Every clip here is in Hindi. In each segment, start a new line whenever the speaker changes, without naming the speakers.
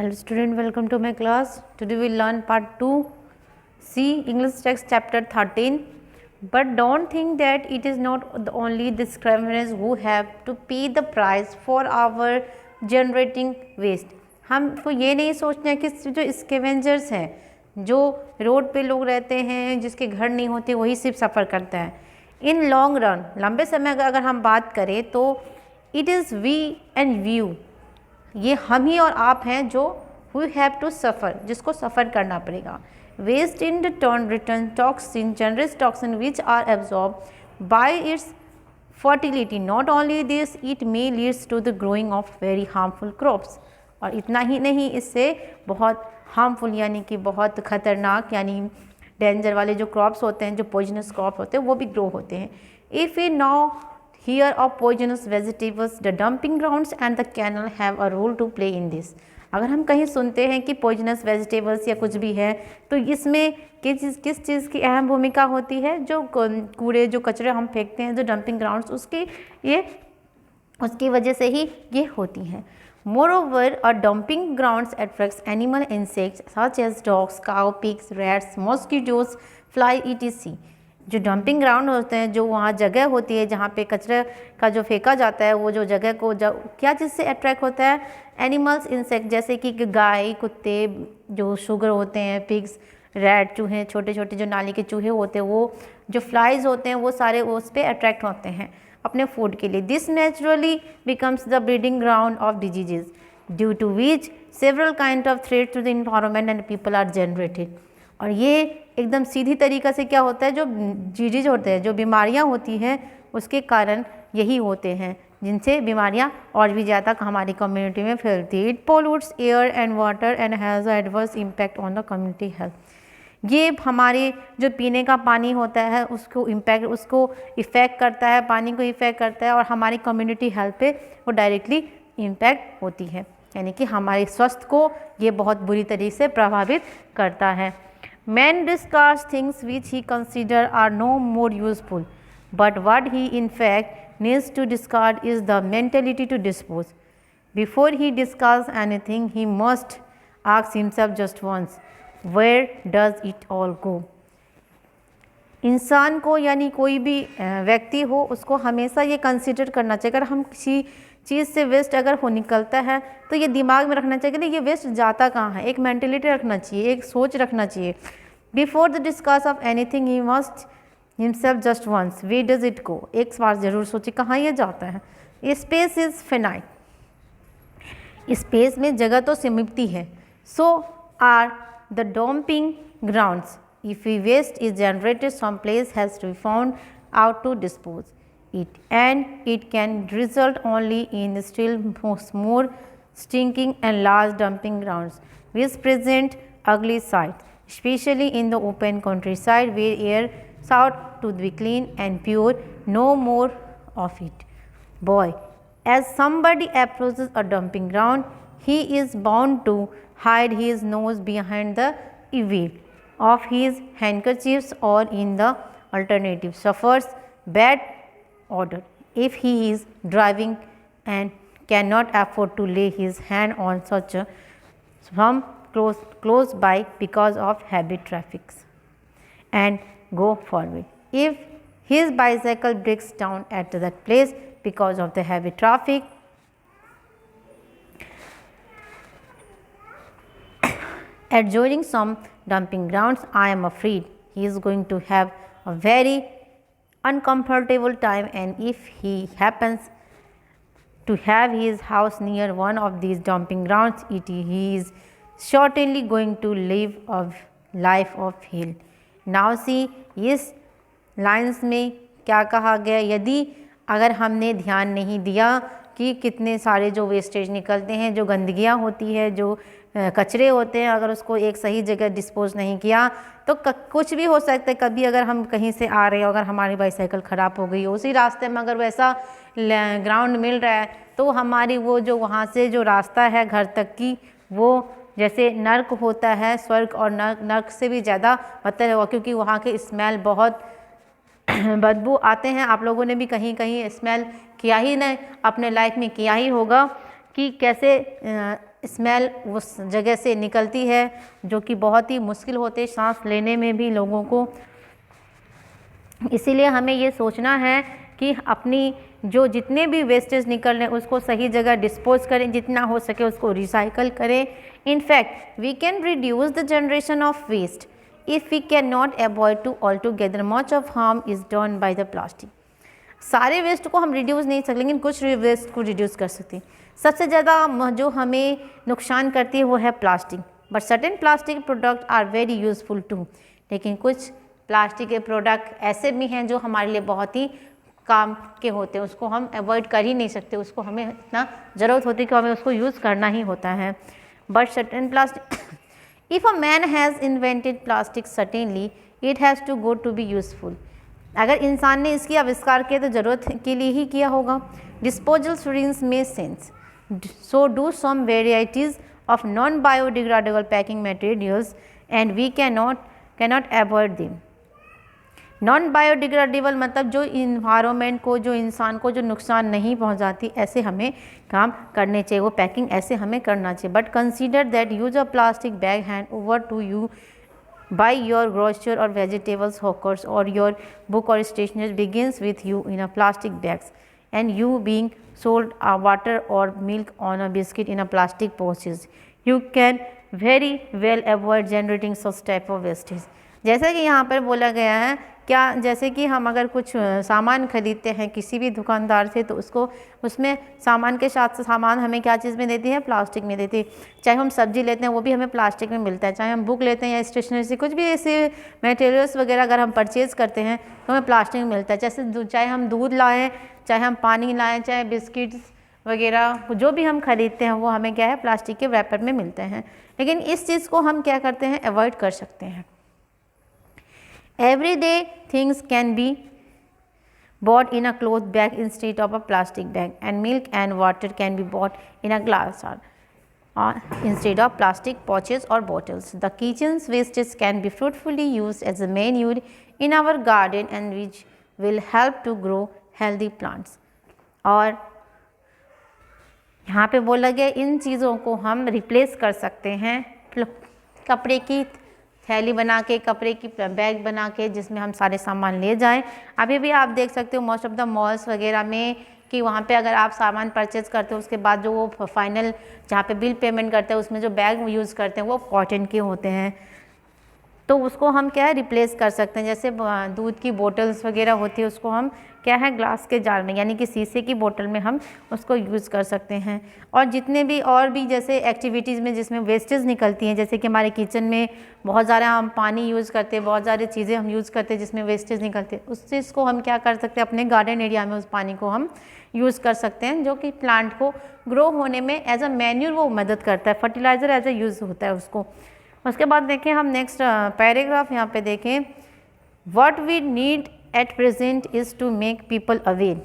Hello student, welcome to my class. Today we learn part 2 C English text chapter 13. But don't think that it is not only the criminals who have to pay the price for our generating waste. हमको ये नहीं सोचना है कि जो स्कैवेंजर्स हैं, जो रोड पे लोग रहते हैं, जिसके घर नहीं होते, वही सिर्फ सफ़र करता है. इन लॉन्ग रन, लंबे समय अगर हम बात करें तो it is we and view, ये हम ही और आप हैं जो वी हैव टू सफ़र, जिसको सफ़र करना पड़ेगा. Waste in return toxin, generous toxin which are absorb by its fertility. Not only this, it may leads to the growing of very harmful crops. और इतना ही नहीं, इससे बहुत हार्मफुल यानी कि बहुत ख़तरनाक यानी डेंजर वाले जो क्रॉप्स होते हैं, जो पॉइजनस क्रॉप होते हैं, वो भी ग्रो होते हैं. If we now here of poisonous vegetables, the dumping grounds and the canal have a role to play in this. अगर हम कहीं सुनते हैं कि पॉइजनस वेजिटेबल्स या कुछ भी है, तो इसमें किस चीज़ की अहम भूमिका होती है? जो कूड़े, जो कचरे हम फेंकते हैं, जो डंपिंग ग्राउंड्स, उसकी वजह से ही ये होती हैं. Moreover, a dumping grounds attracts animal insects such as dogs, cow, pigs, rats, mosquitoes, fly, etc. जो डंपिंग ग्राउंड होते हैं, जो वहाँ जगह होती है जहाँ पे कचरे का जो फेंका जाता है, वो जो जगह को क्या चीज़ से अट्रैक्ट होता है? एनिमल्स, इंसेक्ट, जैसे कि गाय, कुत्ते जो शुगर होते हैं, पिग्स, रैट, चूहे, छोटे छोटे जो नाली के चूहे होते हैं, वो जो फ्लाइज होते हैं, वो सारे उस पर अट्रैक्ट होते हैं अपने फूड के लिए. This naturally becomes the breeding ground of diseases due to which several kind of threat to the environment and people are generated. और ये एकदम सीधी तरीक़ा से क्या होता है, जो डिजीज होते हैं, जो बीमारियां होती हैं, उसके कारण यही होते हैं, जिनसे बीमारियां और भी ज़्यादा हमारी कम्युनिटी में फैलती है. It pollutes air and water and has adverse impact on the community health. ये हमारे जो पीने का पानी होता है, उसको इफ़ेक्ट करता है, पानी को इफ़ेक्ट करता है, और हमारी कम्युनिटी हेल्थ पे वो डायरेक्टली इम्पैक्ट होती है, यानी कि हमारे स्वास्थ्य को ये बहुत बुरी तरीके से प्रभावित करता है. Man discards things which he considers are no more useful, but what he in fact needs to discard is the mentality to dispose. Before he discards anything, he must ask himself just once, where does it all go? इंसान को यानी कोई भी व्यक्ति हो, उसको हमेशा ये कंसिडर करना चाहिए. अगर हम किसी चीज़ से वेस्ट अगर हो निकलता है, तो ये दिमाग में रखना चाहिए कि नहीं, ये वेस्ट जाता कहाँ है. एक मेंटलिटी रखना चाहिए, एक सोच रखना चाहिए. Before the discuss of anything he must himself just once, way does it go. एक बार जरूर सोचिए कहाँ ये जाता है. स्पेस इज़ फिनाइट, स्पेस में जगह तो सिमटती है. So are the dumping grounds. If we waste is generated, some place has to be found out to dispose it, and it can result only in still more stinking and large dumping grounds, which present ugly sight, especially in the open countryside where air sought to be clean and pure, no more of it. Boy, as somebody approaches a dumping ground, he is bound to hide his nose behind the evil of his handkerchiefs, or in the alternative suffers bad odor if he is driving and cannot afford to lay his hand on such a some close by because of heavy traffic and go forward. If his bicycle breaks down at that place because of the heavy traffic, adjoining some dumping grounds, I am afraid he is going to have a very uncomfortable time, and if he happens to have his house near one of these dumping grounds, he is certainly going to live a life of hell. Now see, इस लाइन्स में क्या कहा गया? यदि अगर हमने ध्यान नहीं दिया कि कितने सारे जो वेस्टेज निकलते हैं, जो गंदगियाँ होती है, जो कचरे होते हैं, अगर उसको एक सही जगह डिस्पोज नहीं किया तो कुछ भी हो सकता है. कभी अगर हम कहीं से आ रहे हो, अगर हमारी बाईसाइकिल ख़राब हो गई, उसी रास्ते में अगर वैसा ग्राउंड मिल रहा है, तो हमारी वो जो वहाँ से जो रास्ता है घर तक की, वो जैसे नर्क होता है, स्वर्ग और नर्क से भी ज़्यादा बदतर होगा, क्योंकि वहाँ के स्मेल बहुत बदबू आते हैं. आप लोगों ने भी कहीं कहीं स्मेल किया ही नहीं, अपने लाइफ में किया ही होगा कि कैसे स्मेल उस जगह से निकलती है जो कि बहुत ही मुश्किल होते सांस लेने में भी लोगों को। इसीलिए हमें ये सोचना है कि अपनी जो जितने भी वेस्टेज निकल रहे हैं उसको सही जगह डिस्पोज करें, जितना हो सके उसको रिसाइकल करें। In fact we can reduce the generation of waste if we can not avoid to all together much of harm is done by the plastic. सारे वेस्ट को हम रिड्यूस नहीं सकते लेकिन कुछ वेस्ट को रिड्यूस कर सकते हैं। सबसे ज़्यादा जो हमें नुकसान करती है वो है plastic, but certain plastic product are very useful too. लेकिन कुछ प्लास्टिक के प्रोडक्ट ऐसे भी हैं जो हमारे लिए बहुत ही काम के होते हैं, उसको हम अवॉइड कर ही नहीं सकते, उसको हमें इतना ज़रूरत होती है कि हमें उसको यूज़ करना ही होता है। But certain plastic if a man has invented plastic certainly it has to go to be useful. अगर इंसान ने इसकी आविष्कार किया तो ज़रूरत के लिए ही किया होगा। डिस्पोजल सिरिंज में sense, so do some varieties of non biodegradable packing materials and we cannot avoid them. Non biodegradable मतलब जो इन्वायरमेंट को, जो इंसान को जो नुकसान नहीं पहुंचाती, ऐसे हमें काम करने चाहिए, वो पैकिंग ऐसे हमें करना चाहिए। But consider that use a plastic bag hand over to you by your grocer or vegetables hawkers or your book or stationery begins with you in a plastic bags and you being sold water or milk on a biscuit in a plastic pouches. You can very well avoid generating such type of wastage. जैसा कि यहाँ पर बोला गया है, क्या जैसे कि हम अगर कुछ सामान खरीदते हैं किसी भी दुकानदार से तो उसको उसमें सामान के साथ सामान हमें क्या चीज़ में देती है, प्लास्टिक में देती है। चाहे हम सब्जी लेते हैं वो भी हमें प्लास्टिक में मिलता है, चाहे हम बुक लेते हैं या स्टेशनरी से कुछ भी ऐसे मटेरियल्स वगैरह अगर हम परचेज़ करते हैं तो हमें प्लास्टिक में मिलता है। जैसे चाहे हम दूध लाएँ, चाहे हम पानी लाएँ, चाहे बिस्किट्स वगैरह जो भी हम खरीदते हैं वो हमें क्या है, प्लास्टिक के रैपर में मिलते हैं। लेकिन इस चीज़ को हम क्या करते हैं, अवॉइड कर सकते हैं। Everyday things can be bought in a cloth bag instead of a plastic bag, and milk and water can be bought in a glass or instead of plastic pouches or bottles. The kitchen's wastage can be fruitfully used as a manure in our garden and which will help to grow healthy plants. और यहाँ पे बोला गया इन चीज़ों को हम रिप्लेस कर सकते हैं कपड़े की थैली बना के, कपड़े की बैग बना के, जिसमें हम सारे सामान ले जाएं। अभी भी आप देख सकते हो मोस्ट ऑफ द मॉल्स वगैरह में कि वहाँ पे अगर आप सामान परचेज करते हो उसके बाद जो वो फाइनल जहाँ पे बिल पेमेंट करते हैं उसमें जो बैग यूज़ करते हैं वो कॉटन के होते हैं, तो उसको हम क्या है रिप्लेस कर सकते हैं। जैसे दूध की बोतल्स वगैरह होती है उसको हम क्या है ग्लास के जार में यानी कि शीशे की बोतल में हम उसको यूज़ कर सकते हैं। और जितने भी और भी जैसे एक्टिविटीज़ में जिसमें वेस्टेज निकलती हैं, जैसे कि हमारे किचन में बहुत ज़्यादा हम पानी यूज़ करते हैं, बहुत सारी चीज़ें हम यूज़ करते हैं जिसमें वेस्टेज निकलते हैं, उस चीज़ को हम क्या कर सकते हैं अपने गार्डन एरिया में उस पानी को हम यूज़ कर सकते हैं, जो कि प्लांट को ग्रो होने में एज अ मैन्यूर वो मदद करता है, फर्टिलाइज़र एज अ यूज़ होता है उसको। उसके बाद देखें हम नेक्स्ट पैराग्राफ यहाँ पे देखें, what we need at present is to make people aware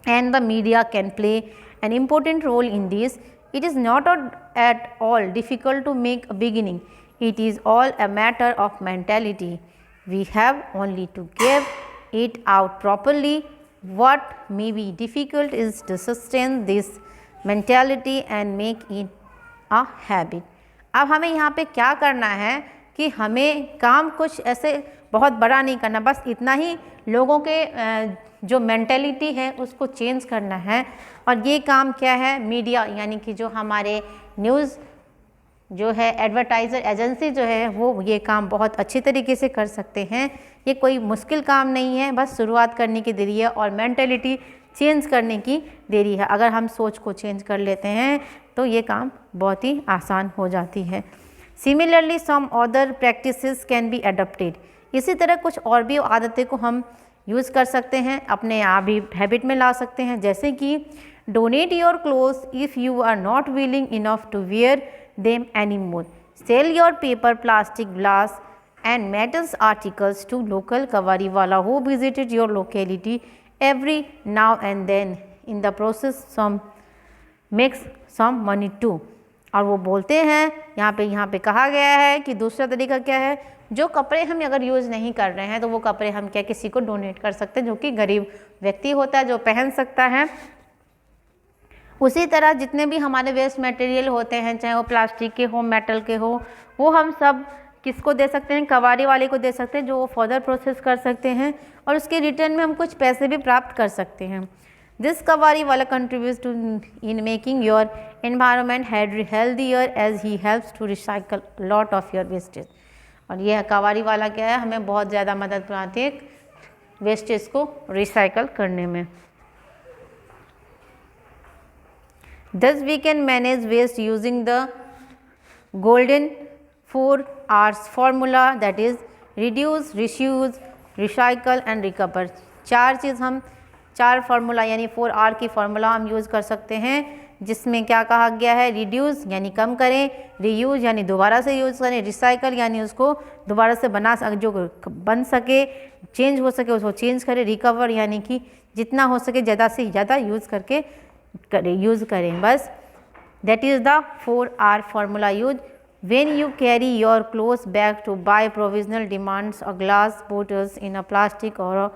and the media can play an important role in this. It is not at all difficult to make a beginning, it is all a matter of mentality. We have only to give it out properly. What may be difficult is to sustain this mentality and make it a habit. अब हमें यहाँ पे क्या करना है कि हमें काम कुछ ऐसे बहुत बड़ा नहीं करना, बस इतना ही लोगों के जो मेंटेलिटी है उसको चेंज करना है। और ये काम क्या है, मीडिया यानी कि जो हमारे न्यूज़ जो है एडवर्टाइज़र एजेंसी जो है वो ये काम बहुत अच्छी तरीके से कर सकते हैं। ये कोई मुश्किल काम नहीं है, बस शुरुआत करने की देरी है और मेंटेलिटी चेंज करने की देरी है। अगर हम सोच को चेंज कर लेते हैं तो ये काम बहुत ही आसान हो जाती है। Similarly some other practices can be adapted. इसी तरह कुछ और भी आदतें को हम यूज़ कर सकते हैं, अपने आप भी हैबिट में ला सकते हैं। जैसे कि donate your clothes if you are not willing enough to wear them anymore. Sell your paper, plastic, glass and metals articles to local kawariwala who visited your locality every now and then. In the process some makes some money too. और वो बोलते हैं यहाँ पे कहा गया है कि दूसरा तरीका क्या है, जो कपड़े हम अगर यूज़ नहीं कर रहे हैं तो वो कपड़े हम क्या किसी को डोनेट कर सकते हैं जो कि गरीब व्यक्ति होता है जो पहन सकता है। उसी तरह जितने भी हमारे वेस्ट मटेरियल होते हैं, चाहे वो प्लास्टिक के हो, मेटल के हो, वो हम सब किसको दे सकते हैं, कबाड़ी वाले को दे सकते हैं, जो वो फर्दर प्रोसेस कर सकते हैं और उसके रिटर्न में हम कुछ पैसे भी प्राप्त कर सकते हैं। दिस कबाड़ी वाला contributes to in making your environment healthier as he helps to recycle lot of your wastage. और यह कबाड़ी वाला क्या है, हमें बहुत ज़्यादा मदद कराती है वेस्टेज को रिसाइकल करने में। Thus we can manage waste using the golden 4 R's formula, that is reduce, reuse, recycle and recover। चार फार्मूला यानी 4R की फार्मूला हम यूज़ कर सकते हैं, जिसमें क्या कहा गया है, रिड्यूस यानी कम करें, रीयूज़ यानी दोबारा से यूज़ करें, रिसाइकल यानी उसको दोबारा से जो बन सके, चेंज हो सके उसको चेंज करें, रिकवर यानी कि जितना हो सके ज़्यादा से ज़्यादा यूज़ करें बस। That is the 4R formula use when you carry your clothes back to buy provisional demands a glass bottles in a plastic or a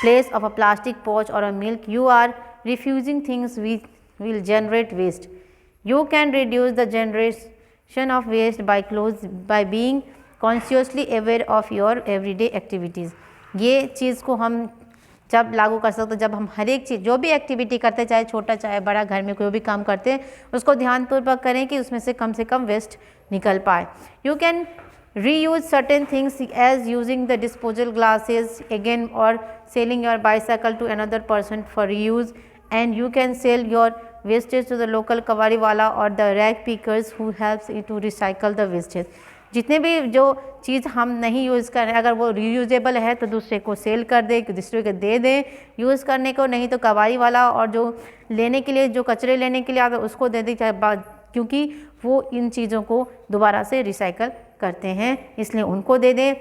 place of a plastic pouch or a milk, you are refusing things which will generate waste. You can reduce the generation of waste by being consciously aware of your everyday activities। ये चीज़ को हम जब लागू कर सकते हैं, जब हम हर एक चीज़ जो भी एक्टिविटी करते हैं, चाहे छोटा चाहे बड़ा, घर में कोई भी काम करते हैं, उसको ध्यानपूर्वक करें कि उसमें से कम वेस्ट निकल पाए। You can reuse certain things as using the disposal glasses again और selling your bicycle to another person for reuse, and you can sell your wastage to the local कबाड़ी वाला और the rag pickers who helps to recycle the wastage. जितने भी जो चीज़ हम नहीं यूज़ कर रहे हैं, अगर वो रीयूजेबल है तो दूसरे को सेल कर दे, दूसरे को दे दें यूज़ करने को, नहीं तो कबाड़ी वाला और जो लेने के लिए, जो कचरे लेने के लिए आता है उसको दे दें, क्योंकि वो इन चीज़ों को दोबारा से रिसाइकल करते हैं, इसलिए उनको दे दें।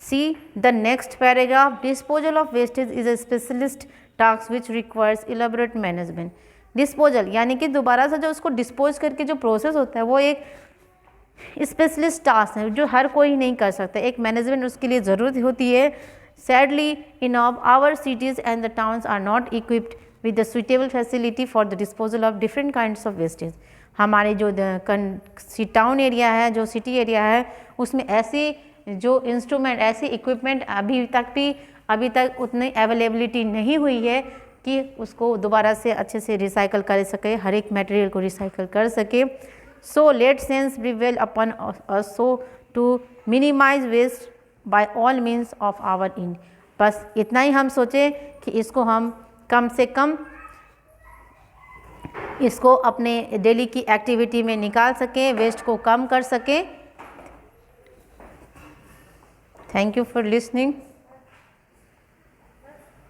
See the next paragraph, disposal of wastage is a specialist task which requires elaborate management. Disposal यानी कि दोबारा से जो उसको डिस्पोज करके जो प्रोसेस होता है वो एक स्पेशलिस्ट टास्क है जो हर कोई नहीं कर सकता, एक मैनेजमेंट उसके लिए ज़रूरत होती है। Sadly enough our cities and the towns are not equipped with the suitable facility for the disposal of different kinds of wastage. हमारे जो टाउन एरिया है, जो सिटी एरिया है, उसमें ऐसे जो इंस्ट्रूमेंट, ऐसे इक्विपमेंट अभी तक उतनी अवेलेबिलिटी नहीं हुई है कि उसको दोबारा से अच्छे से रिसाइकल कर सके, हर एक मटेरियल को रिसाइकल कर सके। So let sense prevail upon us so to minimize waste by all means of our end। बस इतना ही हम सोचें कि इसको हम कम से कम इसको अपने डेली की एक्टिविटी में निकाल सकें, वेस्ट को कम कर सकें। Thank you for listening.